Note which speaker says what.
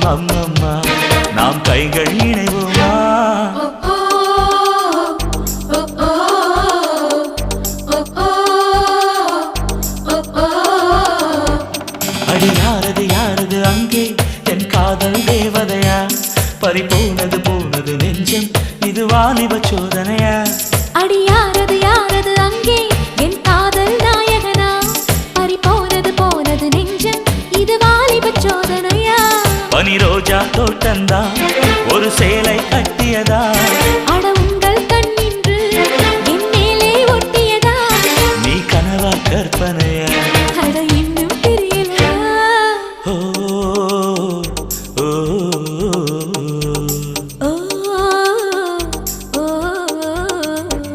Speaker 1: அம்மம்மா நாம் கைகள் இணைவோமா அடி யாரது யாரது அங்கே என் காதல் தேவதையா பறிபோனது போனது நெஞ்சம் இது வாலிப சோதனையா
Speaker 2: அடி யாரது யாரது அங்கே என் காதல் நாயகனா பறிபோனது போனது நெஞ்சம் இது வாலிப சோதனையா
Speaker 1: பனி ரோஜா தோட்டந்தா ஒரு சேலை கட்டியதா
Speaker 2: அட